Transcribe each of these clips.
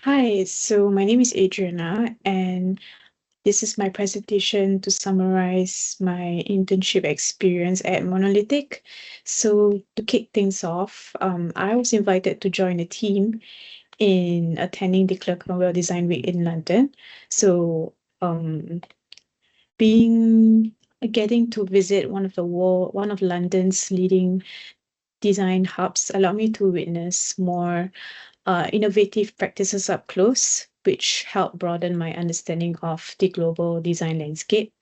Hi, so my name is Adriana, and this is my presentation to summarize my internship experience at Monolithic. So, to kick things off, I was invited to join a team in attending the Clerkenwell Design Week in London. So, um, being getting to visit one of London's leading design hubs allowed me to witness more innovative practices up close, which help broaden my understanding of the global design landscape.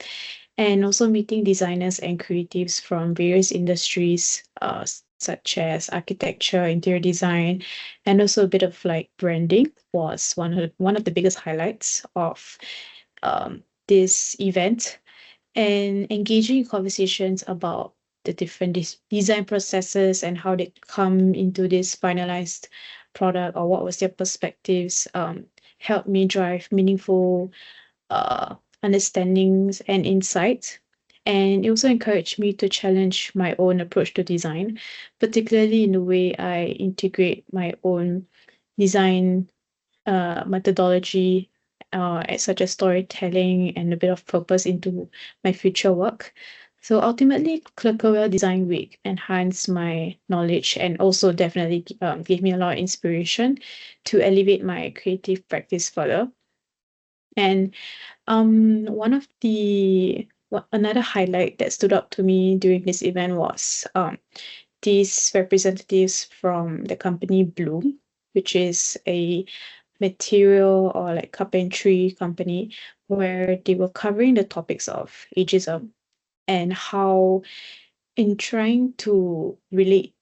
And also meeting designers and creatives from various industries, such as architecture, interior design, and also a bit of like branding was one of the biggest highlights of this event. And engaging in conversations about the different design processes and how they come into this finalized product or what was their perspectives helped me drive meaningful uh, understandings and insights. And it also encouraged me to challenge my own approach to design, particularly in the way I integrate my own design methodology, such as storytelling and a bit of purpose into my future work. So ultimately, Clerkenwell Design Week enhanced my knowledge and also definitely gave me a lot of inspiration to elevate my creative practice further. And another highlight that stood out to me during this event was these representatives from the company Bloom, which is a material or like carpentry company, where they were covering the topics of ageism and how, in trying to relate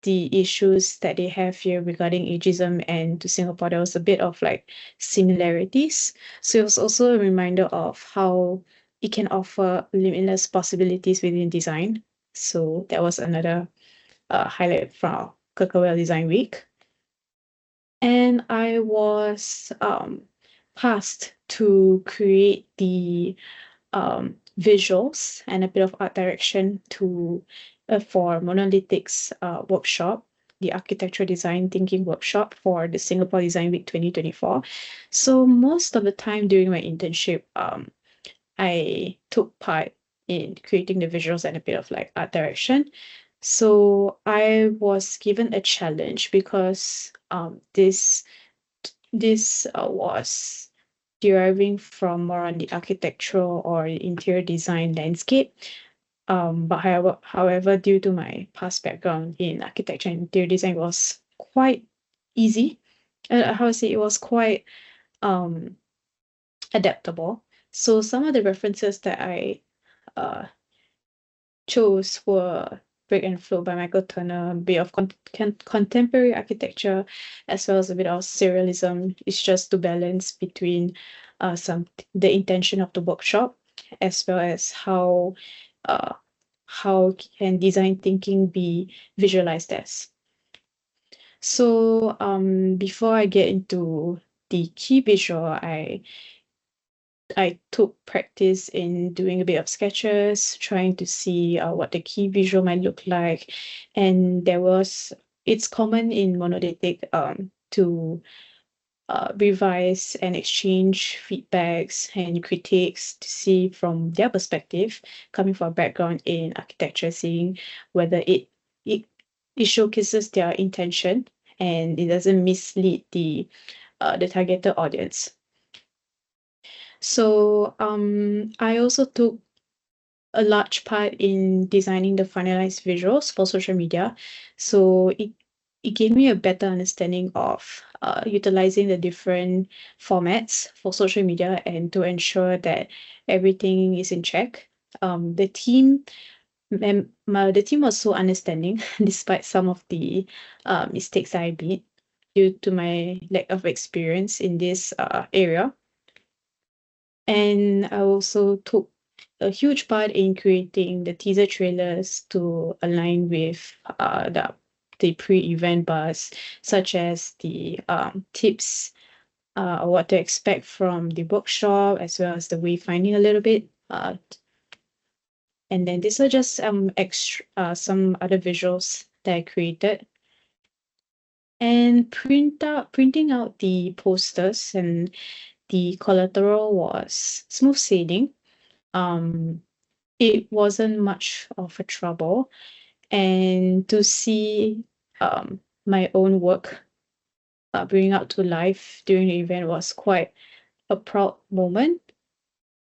the issues that they have here regarding ageism and to Singapore, there was a bit of like similarities. So it was also a reminder of how it can offer limitless possibilities within design. So that was another highlight from Clerkenwell Design Week. And I was tasked to create the visuals and a bit of art direction to for Monolithic's workshop, the architectural design thinking workshop for the Singapore Design Week 2024. So most of the time during my internship, I took part in creating the visuals and a bit of like art direction. So I was given a challenge because this was deriving from more on the architectural or interior design landscape. But however, due to my past background in architecture and interior design, it was quite easy. How to say, it was quite um adaptable. So some of the references that I uh chose were Brick and Flow by Michael Turner, a bit of contemporary architecture, as well as a bit of surrealism. It's just to balance between some the intention of the workshop, as well as uh, how can design thinking be visualized as. So before I get into the key visual, I took practice in doing a bit of sketches, trying to see what the key visual might look like. And it's common in monolithic to revise and exchange feedbacks and critiques to see from their perspective, coming from a background in architecture, seeing whether it, it showcases their intention and it doesn't mislead the targeted audience. So I also took a large part in designing the finalized visuals for social media. So it gave me a better understanding of utilizing the different formats for social media and to ensure that everything is in check. The team the team was so understanding despite some of the mistakes I made due to my lack of experience in this area. And I also took a huge part in creating the teaser trailers to align with the pre-event buzz, such as the tips or what to expect from the workshop, as well as the wayfinding a little bit. And then these are just extra some other visuals that I created. And printing out the posters and the collateral was smooth sailing. It wasn't much of a trouble, and to see my own work bring out to life during the event was quite a proud moment.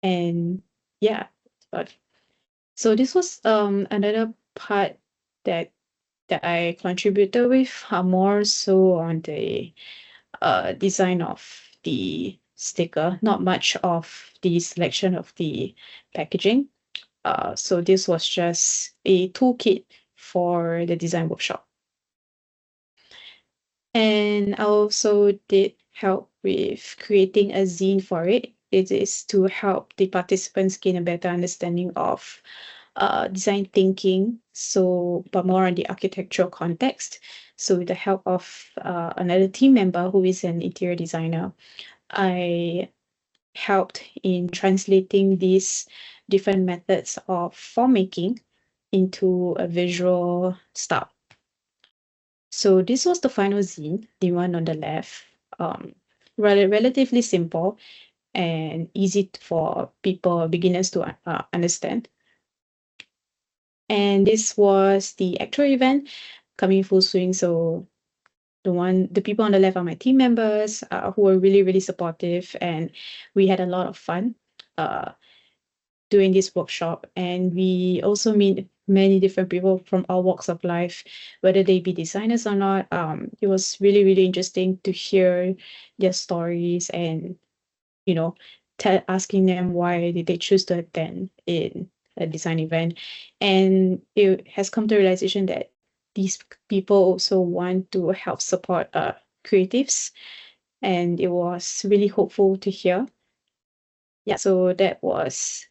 And yeah, but so this was another part that I contributed with, more so on the design of the sticker, not much of the selection of the packaging. So this was just a toolkit for the design workshop. And I also did help with creating a zine for it. It is to help the participants gain a better understanding of design thinking, so but more on the architectural context. So with the help of another team member who is an interior designer, I helped in translating these different methods of form making into a visual style. So this was the final zine, the one on the left. Relatively simple and easy for beginners to understand. And this was the actual event coming full swing. So the people on the left are my team members who were really, really supportive, and we had a lot of fun uh, doing this workshop. And we also meet many different people from all walks of life, whether they be designers or not. It was really, really interesting to hear their stories and, you know, asking them why did they choose to attend in a design event. And it has come to realization that these people also want to help support creatives, and it was really hopeful to hear. Yeah, so that was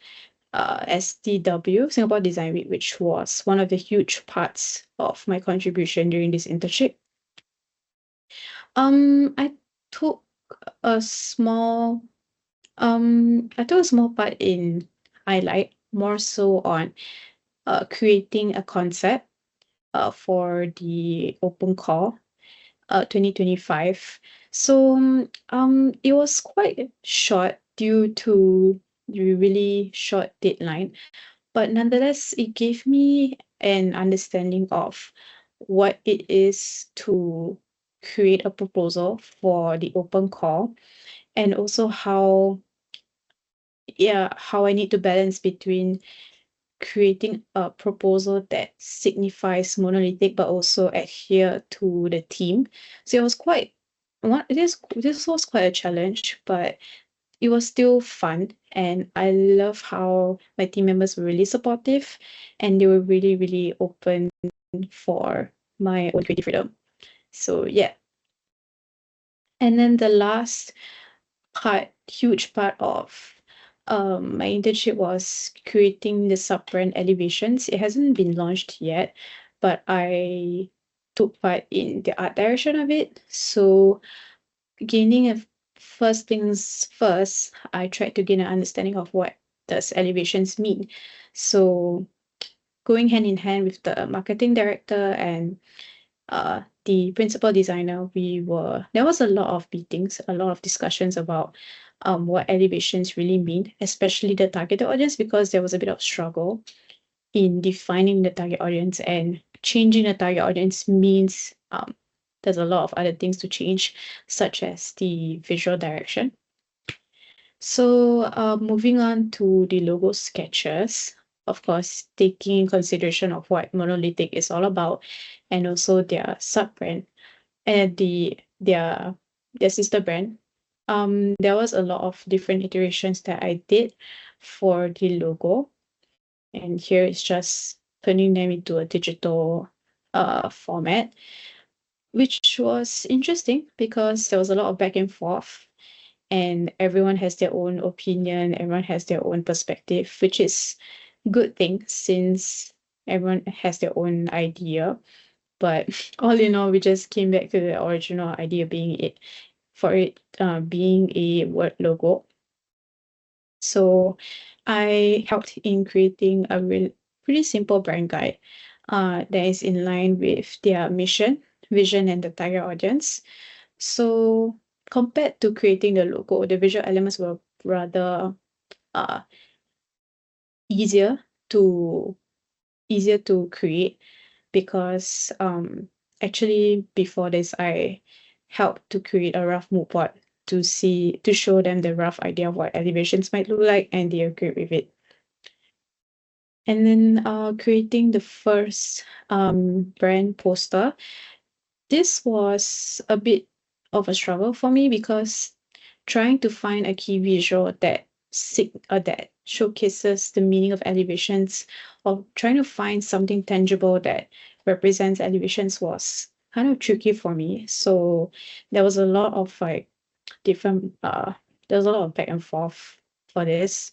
SDW, Singapore Design Week, which was one of the huge parts of my contribution during this internship. I took a small part in highlight, more so on creating a concept for the open call 2025. So it was quite short due to the really short deadline, but nonetheless, it gave me an understanding of what it is to create a proposal for the open call, and also how I need to balance between creating a proposal that signifies monolithic but also adhere to the theme. So it was quite this was quite a challenge, but it was still fun, and I love how my team members were really supportive, and they were really, really open for my own creative freedom. So yeah. And then the last huge part of my internship was creating the sub-brand elevations. It hasn't been launched yet, but I took part in the art direction of it. So gaining a first things first, I tried to gain an understanding of what does elevations mean. So going hand in hand with the marketing director and the principal designer, there was a lot of meetings, a lot of discussions about what elevations really mean, especially the target audience, because there was a bit of struggle in defining the target audience, and changing the target audience means there's a lot of other things to change, such as the visual direction. So moving on to the logo sketches, of course, taking consideration of what Monolithic is all about, and also their sub-brand and their sister brand. There was a lot of different iterations that I did for the logo, and here it's just turning them into a digital format, which was interesting because there was a lot of back and forth, and everyone has their own opinion, everyone has their own perspective, which is good thing since everyone has their own idea. But all in all, we just came back to the original idea being being a word logo. So I helped in creating a pretty simple brand guide that is in line with their mission, vision and the target audience. So compared to creating the logo, the visual elements were rather uh, easier to easier to create because actually before this I helped to create a rough mood board to show them the rough idea of what elevations might look like, and they agreed with it. And then creating the first brand poster. This was a bit of a struggle for me because trying to find a key visual that showcases the meaning of elevations, or trying to find something tangible that represents elevations was kind of tricky for me. So there was a lot of like different there was a lot of back and forth for this.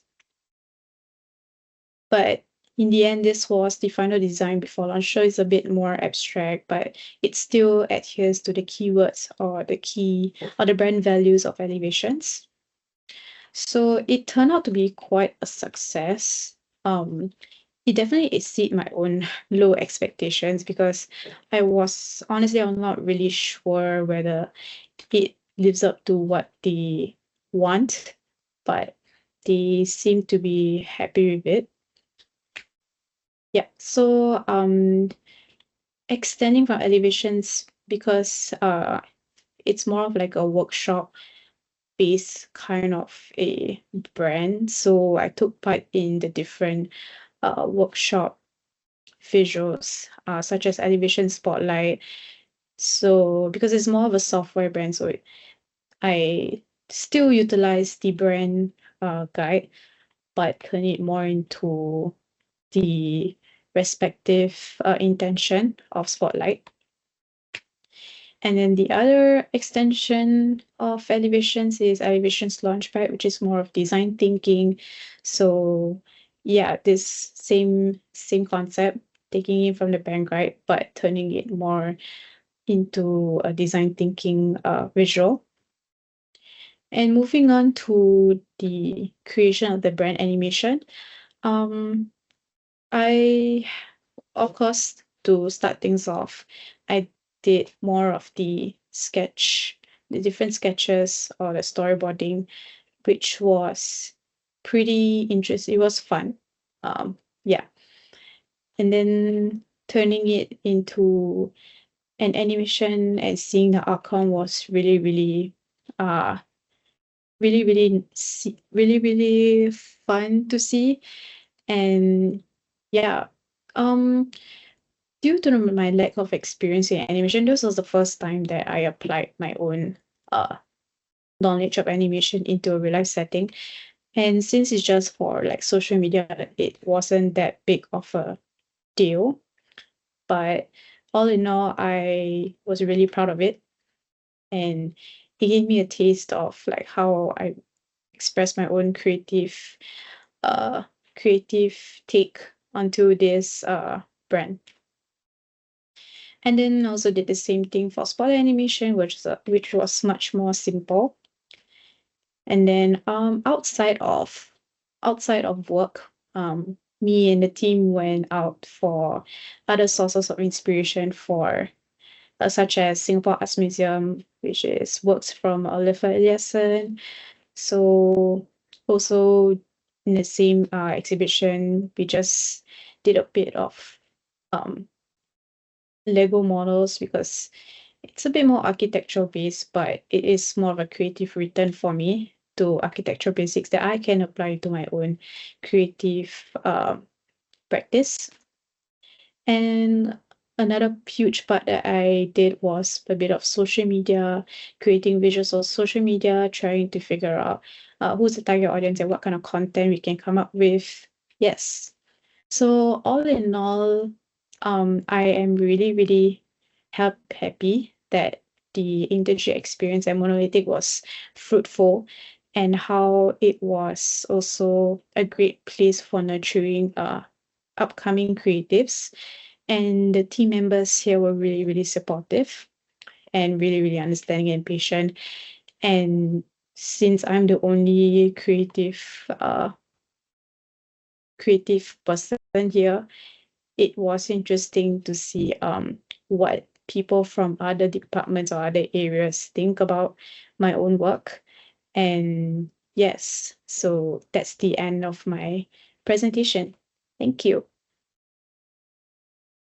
But in the end, this was the final design before launch. So it's a bit more abstract, but it still adheres to the keywords or the brand values of elevations. So it turned out to be quite a success. It definitely exceeded my own low expectations because I'm not really sure whether it lives up to what they want, but they seem to be happy with it. Yeah. So extending from elevations because it's more of like a workshop based kind of a brand. So I took part in the different workshop visuals, such as elevation spotlight. So because it's more of a software brand, so I still utilize the brand guide, but turn it more into the respective intention of spotlight. And then the other extension of elevations is elevations launchpad, which is more of design thinking. So yeah, this same concept, taking it from the brand guide, but turning it more into a design thinking visual. And moving on to the creation of the brand animation, um, I, of course, to start things off, I did more of the different sketches or the storyboarding, which was pretty interesting. It was fun. Yeah. And then turning it into an animation and seeing the outcome was uh, really fun to see. And yeah, um, due to my lack of experience in animation, this was the first time that I applied my own knowledge of animation into a real life setting. And since it's just for like social media, it wasn't that big of a deal. But all in all, I was really proud of it. And it gave me a taste of like how I express my own uh creative take onto this brand. And then also did the same thing for spot animation, which was much more simple. And then outside of work, me and the team went out for other sources of inspiration for such as Singapore Arts Museum, which is works from Oliver Eliasson. So also in the same exhibition, we just did a bit of um, Lego models because it's a bit more architectural based, but it is more of a creative return for me to architectural basics that I can apply to my own creative practice. And another huge part that I did was a bit of social media, creating visuals of social media, trying to figure out who's the target audience and what kind of content we can come up with. Yes. So all in all, I am really happy that the internship experience at Monolithic was fruitful, and how it was also a great place for nurturing upcoming creatives. And the team members here were really supportive and really understanding and patient. And since I'm the only creative person here, it was interesting to see what people from other departments or other areas think about my own work. And yes, so that's the end of my presentation. Thank you.